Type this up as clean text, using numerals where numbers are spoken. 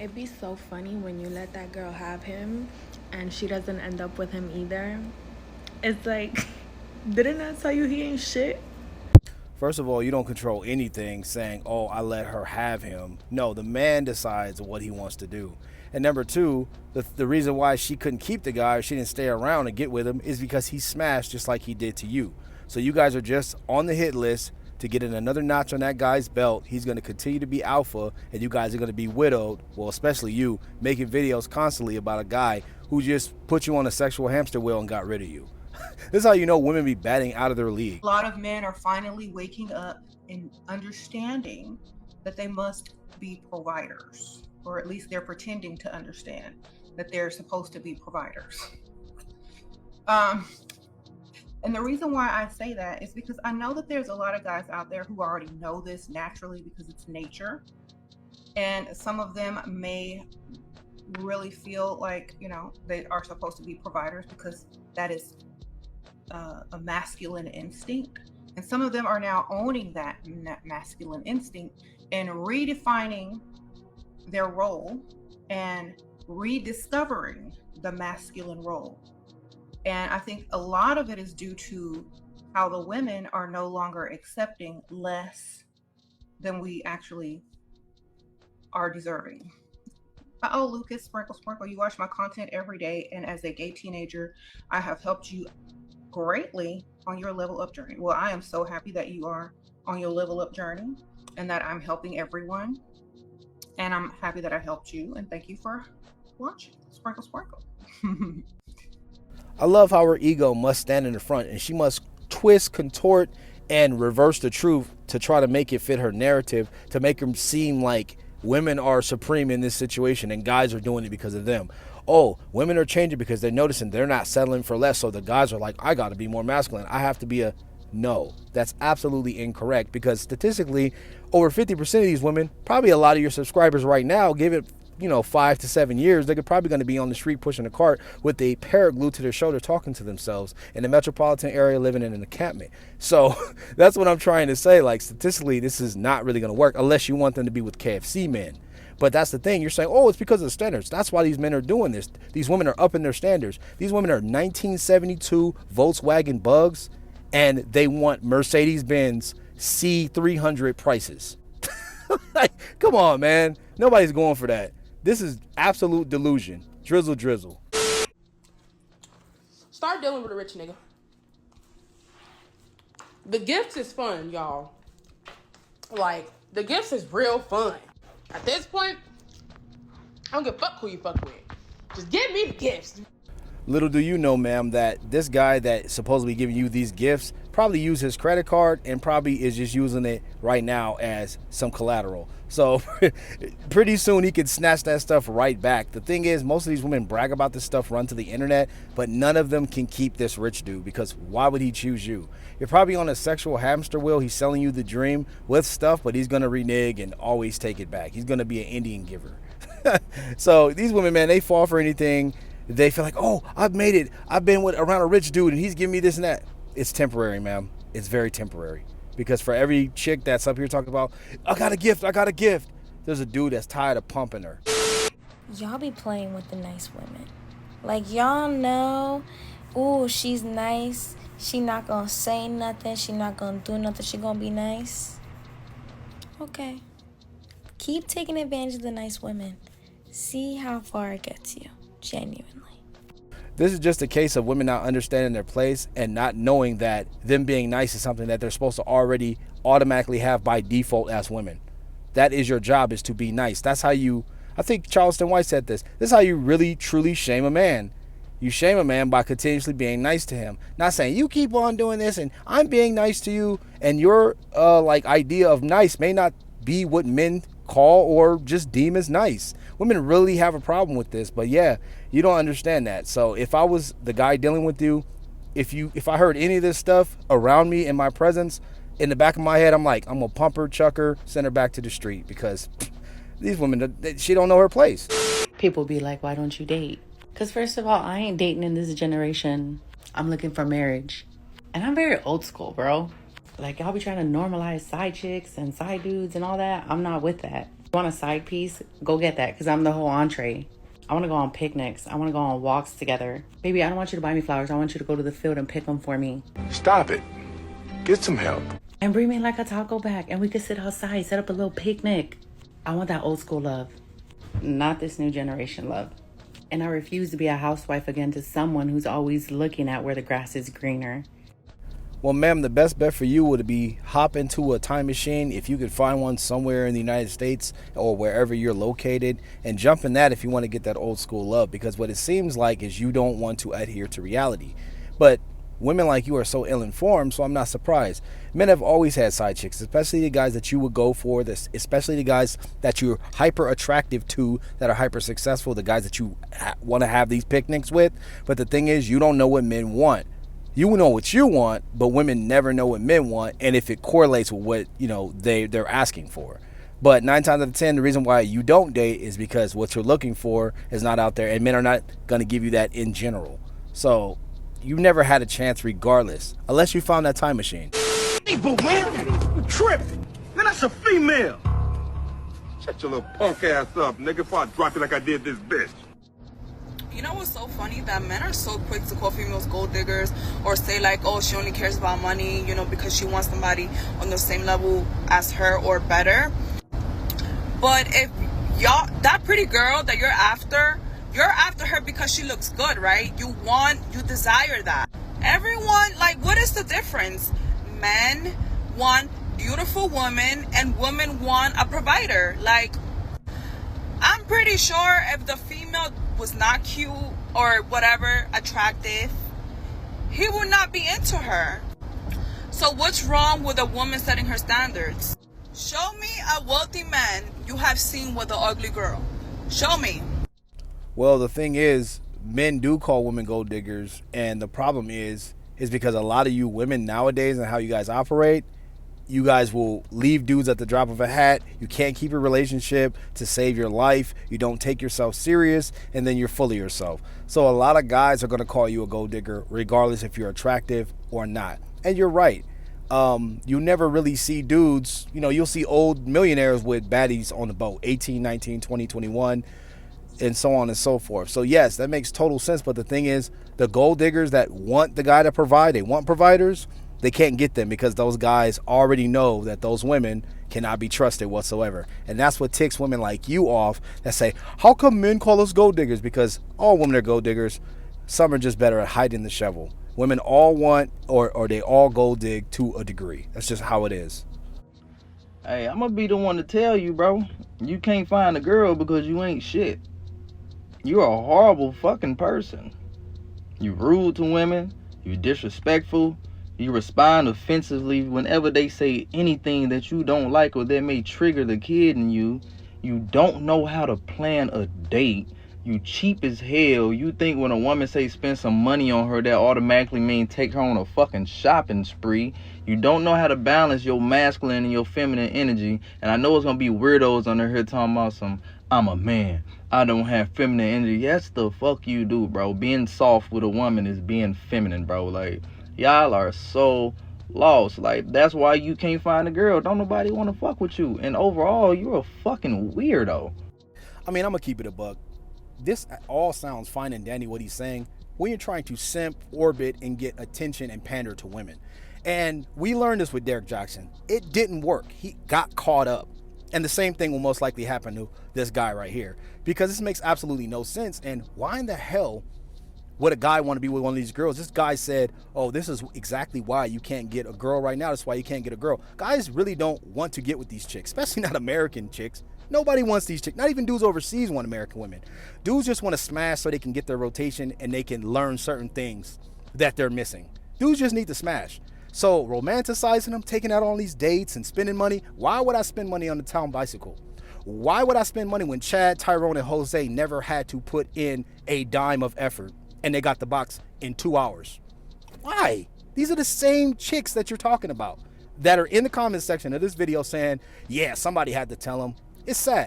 It'd be so funny when you let that girl have him and she doesn't end up with him either. It's like, didn't I tell you he ain't shit? First of all, you don't control anything saying, oh, I let her have him. No, the man decides what he wants to do. And number two, the reason why she couldn't keep the guy or she didn't stay around and get with him is because he smashed just like he did to you. So you guys are just on the hit list to get in another notch on that guy's belt. He's going to continue to be alpha, and you guys are going to be widowed, well, especially you, making videos constantly about a guy who just put you on a sexual hamster wheel and got rid of you. This is how you know women be batting out of their league. A lot of men are finally waking up and understanding that they must be providers, or at least they're pretending to understand that they're supposed to be providers. And the reason why I say that is because I know that there's a lot of guys out there who already know this naturally because it's nature. And some of them may really feel like, they are supposed to be providers because that is a masculine instinct. And some of them are now owning that masculine instinct and redefining their role and rediscovering the masculine role. And I think a lot of it is due to how the women are no longer accepting less than we actually are deserving. Oh, Lucas, Sprinkle, you watch my content every day. And as a gay teenager, I have helped you greatly on your level up journey. Well, I am so happy that you are on your level up journey and that I'm helping everyone. And I'm happy that I helped you. And thank you for watching. Sprinkle. I love how her ego must stand in the front and she must twist, contort, and reverse the truth to try to make it fit her narrative, to make them seem like women are supreme in this situation and guys are doing it because of them. Oh, women are changing because they're noticing they're not settling for less, so the guys are like, I got to be more masculine. I have to be a... No, that's absolutely incorrect, because statistically, over 50% of these women, probably a lot of your subscribers right now, give it 5 to 7 years, they're probably going to be on the street pushing a cart with a parrot glued to their shoulder talking to themselves in the metropolitan area living in an encampment. So that's what I'm trying to say. Like, statistically, this is not really going to work unless you want them to be with KFC men. But that's the thing. You're saying, oh, it's because of the standards. That's why these men are doing this. These women are upping their standards. These women are 1972 Volkswagen Bugs, and they want Mercedes-Benz C300 prices. Like, come on, man. Nobody's going for that. This is absolute delusion. Drizzle. Start dealing with a rich nigga. The gifts is fun, y'all. Like, the gifts is real fun. At this point, I don't give a fuck who you fuck with. Just give me the gifts. Little do you know, ma'am, that this guy that's supposedly giving you these gifts probably used his credit card and probably is just using it right now as some collateral. So pretty soon he could snatch that stuff right back. The thing is, most of these women brag about this stuff, run to the internet, but none of them can keep this rich dude, because why would he choose you? You're probably on a sexual hamster wheel. He's selling you the dream with stuff, but he's going to renege and always take it back. He's going to be an Indian giver. So these women, man, they fall for anything. They feel like, oh, I've made it. I've been around a rich dude and he's giving me this and that. It's temporary, ma'am. It's very temporary. Because for every chick that's up here talking about, I got a gift, there's a dude that's tired of pumping her. Y'all be playing with the nice women. Like, y'all know, ooh, she's nice. She not gonna say nothing. She not gonna do nothing. She gonna be nice. Okay. Keep taking advantage of the nice women. See how far it gets you. Genuinely. This is just a case of women not understanding their place and not knowing that them being nice is something that they're supposed to already automatically have by default as women. That is your job, is to be nice. That's how you, I think Charleston White said this is how you really truly shame a man. You shame a man by continuously being nice to him. Not saying you keep on doing this and I'm being nice to you, and your idea of nice may not be what men call or just deem as nice. Women really have a problem with this, but yeah, you don't understand that. So if I was the guy dealing with you, if I heard any of this stuff around me in my presence, in the back of my head, I'm like, I'm gonna pump her, chuck her, send her back to the street, because these women, she don't know her place. People be like, why don't you date? Because first of all, I ain't dating in this generation. I'm looking for marriage. And I'm very old school, bro. Like, y'all be trying to normalize side chicks and side dudes and all that. I'm not with that. Want a side piece? Go get that, because I'm the whole entree. I want to go on picnics. I want to go on walks together. Baby, I don't want you to buy me flowers. I want you to go to the field and pick them for me. Stop it. Get some help. And bring me like a taco bag, and we could sit outside, set up a little picnic. I want that old school love, not this new generation love. And I refuse to be a housewife again to someone who's always looking at where the grass is greener. Well, ma'am, the best bet for you would be hop into a time machine if you could find one somewhere in the United States or wherever you're located, and jump in that if you want to get that old school love, because what it seems like is you don't want to adhere to reality. But women like you are so ill-informed, so I'm not surprised. Men have always had side chicks, especially the guys that you would go for, especially the guys that you're hyper attractive to, that are hyper successful, the guys that you want to have these picnics with. But the thing is, you don't know what men want. You know what you want, but women never know what men want, and if it correlates with what, you know, they're asking for. But 9 times out of 10, the reason why you don't date is because what you're looking for is not out there, and men are not going to give you that in general. So you never had a chance regardless, unless you found that time machine. Hey, boo, man, you tripping. Man, that's a female. Shut your little punk ass up, nigga, before I drop you like I did this bitch. You know what's so funny? That men are so quick to call females gold diggers or say like, oh, she only cares about money, you know, because she wants somebody on the same level as her or better. But if that pretty girl that you're after her because she looks good, right? You desire that. Everyone, like, what is the difference? Men want beautiful women and women want a provider. Like, I'm pretty sure if the female was not cute or whatever, attractive, he would not be into her. So what's wrong with a woman setting her standards? Show me a wealthy man you have seen with an ugly girl. Show me. Well, the thing is, men do call women gold diggers, and the problem is because a lot of you women nowadays and how you guys operate, you guys will leave dudes at the drop of a hat. You can't keep a relationship to save your life. You don't take yourself serious, and then you're full of yourself. So a lot of guys are going to call you a gold digger regardless if you're attractive or not. And you're right. You never really see dudes, you know, you'll see old millionaires with baddies on the boat, 18, 19, 20, 21, and so on and so forth. So yes, that makes total sense. But the thing is, the gold diggers that want the guy to provide, they want providers, they can't get them because those guys already know that those women cannot be trusted whatsoever. And that's what ticks women like you off that say, how come men call us gold diggers? Because all women are gold diggers. Some are just better at hiding the shovel. Women all want, or they all gold dig to a degree. That's just how it is. Hey, I'm gonna be the one to tell you, bro. You can't find a girl because you ain't shit. You're a horrible fucking person. You rude to women. You disrespectful. You respond offensively whenever they say anything that you don't like or that may trigger the kid in you. You don't know how to plan a date. You cheap as hell. You think when a woman say spend some money on her, that automatically means take her on a fucking shopping spree. You don't know how to balance your masculine and your feminine energy. And I know it's gonna be weirdos under here talking about some, I'm a man, I don't have feminine energy. Yes, the fuck you do, bro. Being soft with a woman is being feminine, bro. Like, y'all are so lost. Like, that's why you can't find a girl. Don't nobody want to fuck with you. And overall, you're a fucking weirdo. I mean, I'm gonna keep it a buck. This all sounds fine and dandy what he's saying when you're trying to simp, orbit, and get attention and pander to women. And we learned this with Derek Jackson. It didn't work. He got caught up. And the same thing will most likely happen to this guy right here, because this makes absolutely no sense. And why in the hell would a guy want to be with one of these girls? This guy said, oh, this is exactly why you can't get a girl right now. That's why you can't get a girl. Guys really don't want to get with these chicks, especially not American chicks. Nobody wants these chicks. Not even dudes overseas want American women. Dudes just want to smash so they can get their rotation and they can learn certain things that they're missing. Dudes just need to smash. So romanticizing them, taking out all these dates and spending money. Why would I spend money on the town bicycle? Why would I spend money when Chad, Tyrone, and Jose never had to put in a dime of effort and they got the box in 2 hours? Why? These are the same chicks that you're talking about that are in the comment section of this video saying, yeah, somebody had to tell them. It's sad.